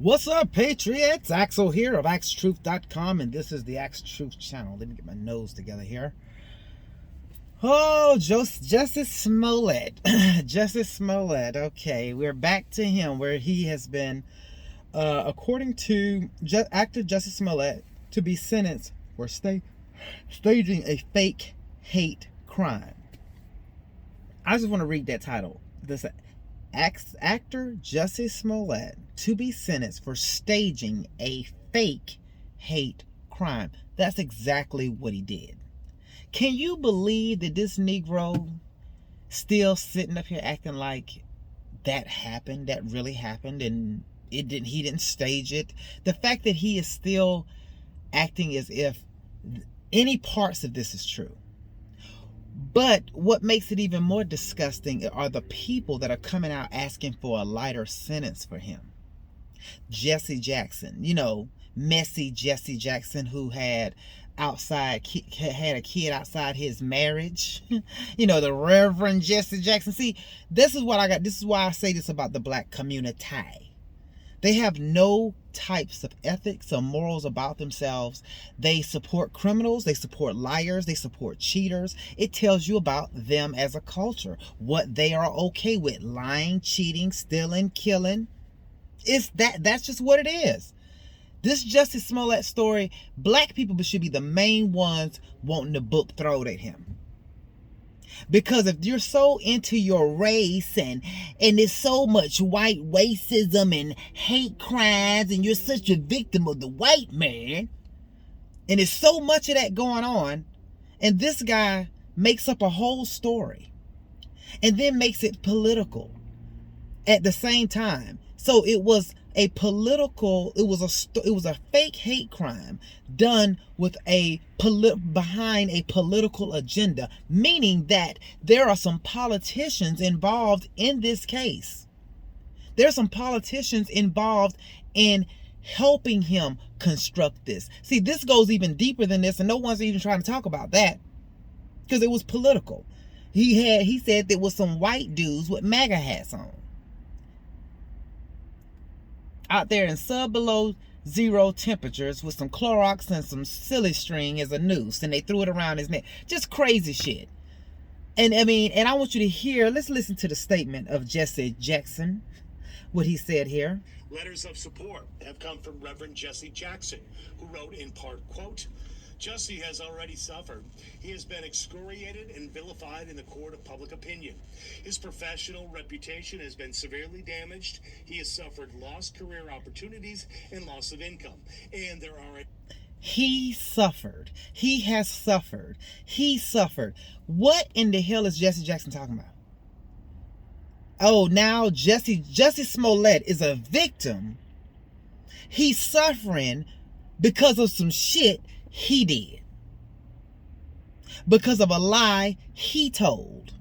What's up, Patriots? Axel here of Axetruth.com, and this is the Axetruth channel. Let me get my nose together here. Oh, Jussie Smollett. Jussie Smollett. Okay, we're back to him, where he has been, according to actor Jussie Smollett, to be sentenced for staging a fake hate crime. I just want to read that title. This actor Jussie Smollett to be sentenced for staging a fake hate crime. That's exactly what he did. Can you believe that this Negro still sitting up here acting like that happened, that really happened, and he didn't stage it? The fact that he is still acting as if any parts of this is true. But what makes it even more disgusting are the people that are coming out asking for a lighter sentence for him. Jesse Jackson, messy Jesse Jackson, who had a kid outside his marriage. The Reverend Jesse Jackson. See, this is why I say this about the black community. They have no types of ethics or morals about themselves. They support criminals. They support liars. They support cheaters. It tells you about them as a culture, what they are okay with: lying, cheating, stealing, killing. That's just what it is. This Jussie Smollett story, black people should be the main ones wanting the book thrown at him. Because if you're so into your race and there's so much white racism and hate crimes, and you're such a victim of the white man, and there's so much of that going on, and this guy makes up a whole story and then makes it political at the same time. So it was a fake hate crime done with behind a political agenda, meaning that there are some politicians involved in this case. There's some politicians involved in helping him construct this. See, this goes even deeper than this, and no one's even trying to talk about that because it was political. He said there was some white dudes with MAGA hats on out there in sub-below zero temperatures with some Clorox and some silly string as a noose, and they threw it around his neck. Just crazy shit. And I want you to hear, let's listen to the statement of Jesse Jackson, what he said here. Letters of support have come from Reverend Jesse Jackson, who wrote in part, quote, "Jussie has already suffered. He has been excoriated and vilified in the court of public opinion. His professional reputation has been severely damaged. He has suffered lost career opportunities and loss of income. And there are..." He suffered. He has suffered. He suffered. What in the hell is Jesse Jackson talking about? Oh, now Jussie Smollett is a victim. He's suffering because of some shit he did, because of a lie he told,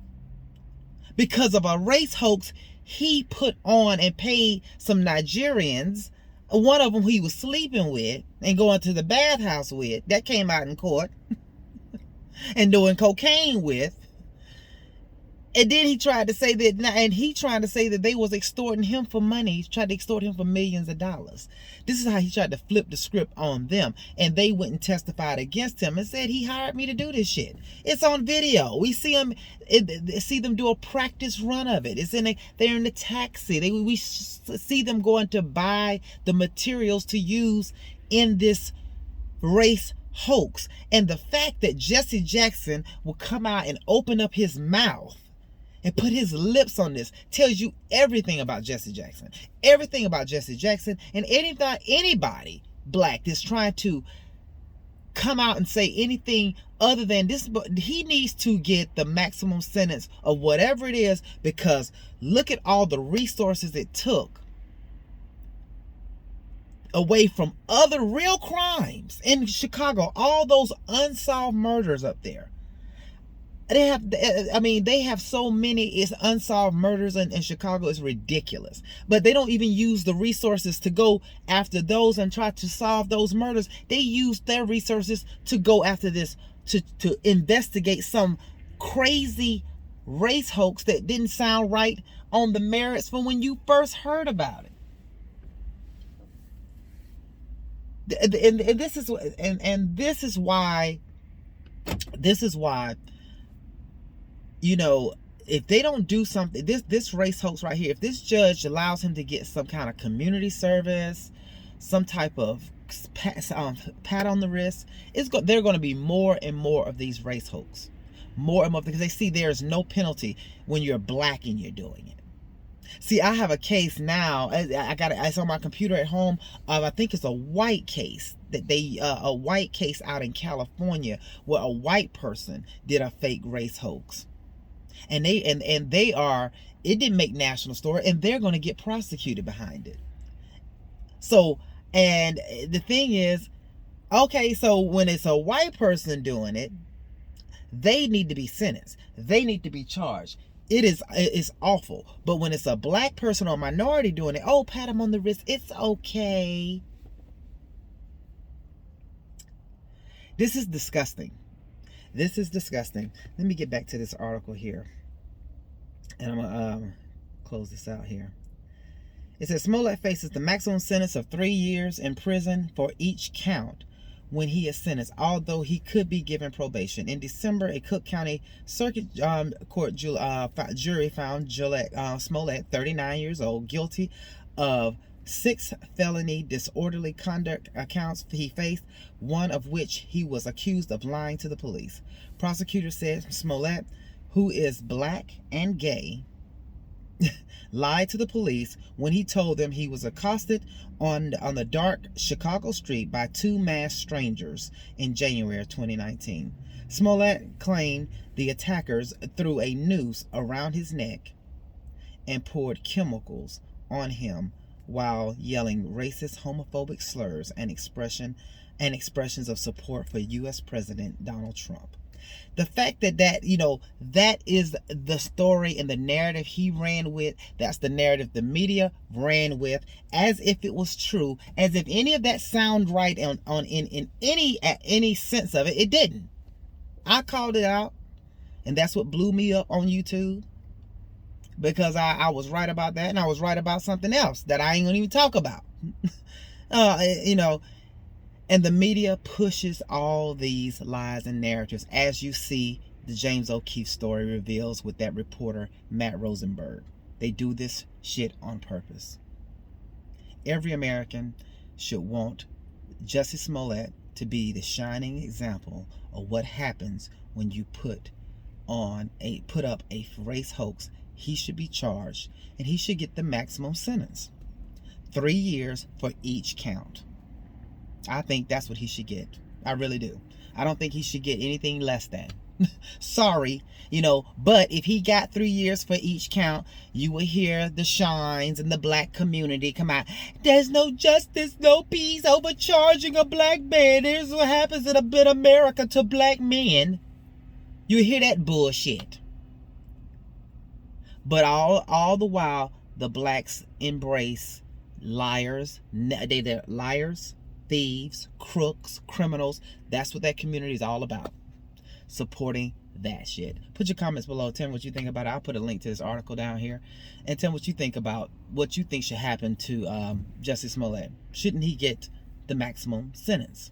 because of a race hoax he put on and paid some Nigerians, one of them he was sleeping with and going to the bathhouse with, that came out in court, and doing cocaine with. And then he tried to say that, they was extorting him for money. He tried to extort him for millions of dollars. This is how he tried to flip the script on them. And they went and testified against him and said, he hired me to do this shit. It's on video. We see them do a practice run of it. They're in the taxi. We see them going to buy the materials to use in this race hoax. And the fact that Jesse Jackson will come out and open up his mouth and put his lips on this tells you everything about Jesse Jackson. Everything about Jesse Jackson, and anybody black that's trying to come out and say anything other than this. But he needs to get the maximum sentence of whatever it is, because look at all the resources it took away from other real crimes in Chicago. All those unsolved murders up there. They have so many unsolved murders in Chicago. It's ridiculous. But they don't even use the resources to go after those and try to solve those murders. They use their resources to go after this, to investigate some crazy race hoax that didn't sound right on the merits from when you first heard about it. and this is why, you know, if they don't do something, this race hoax right here, if this judge allows him to get some kind of community service, some type of pat on the wrist, there are going to be more and more of these race hoax, more and more, because they see there's no penalty when you're black and you're doing it. See, I have a case now. It's on my computer at home. I think it's a white case a white case out in California where a white person did a fake race hoax, and they are, it didn't make national story, and they're going to get prosecuted behind it. So, and the thing is, okay, so when it's a white person doing it, they need to be sentenced. They need to be charged. It's awful. But when it's a black person or minority doing it, oh, pat them on the wrist, it's okay. This is disgusting. This is disgusting. Let me get back to this article here. And I'm going to close this out here. It says Smollett faces the maximum sentence of 3 years in prison for each count when he is sentenced, although he could be given probation. In December, a Cook County Circuit Court jury found Smollett, 39 years old, guilty of 6 felony disorderly conduct counts he faced, one of which he was accused of lying to the police. Prosecutors said Smollett, who is black and gay, lied to the police when he told them he was accosted on the dark Chicago street by 2 masked strangers in January of 2019. Smollett claimed the attackers threw a noose around his neck and poured chemicals on him while yelling racist, homophobic slurs and expressions of support for U.S. President Donald Trump. The fact that you know, that is the story and the narrative he ran with, that's the narrative the media ran with, as if it was true, as if any of that sound right in any sense of it. It didn't. I called it out, and that's what blew me up on YouTube, because I was right about that, and I was right about something else that I ain't gonna even talk about. You know, and the media pushes all these lies and narratives, as you see the James O'Keefe story reveals with that reporter Matt Rosenberg. They do this shit on purpose. Every American should want Jussie Smollett to be the shining example of what happens when you put up a race hoax. He should be charged, and he should get the maximum sentence. 3 years for each count. I think that's what he should get. I really do. I don't think he should get anything less than. Sorry, you know, but if he got 3 years for each count, you will hear the shines in the black community come out. There's no justice, no peace, overcharging a black man. Here's what happens in America to black men. You hear that bullshit. But all the while, the blacks embrace liars. They're liars, thieves, crooks, criminals. That's what that community is all about. Supporting that shit. Put your comments below. Tell me what you think about it. I'll put a link to this article down here. And tell me what you think about what you think should happen to Jussie Smollett. Shouldn't he get the maximum sentence?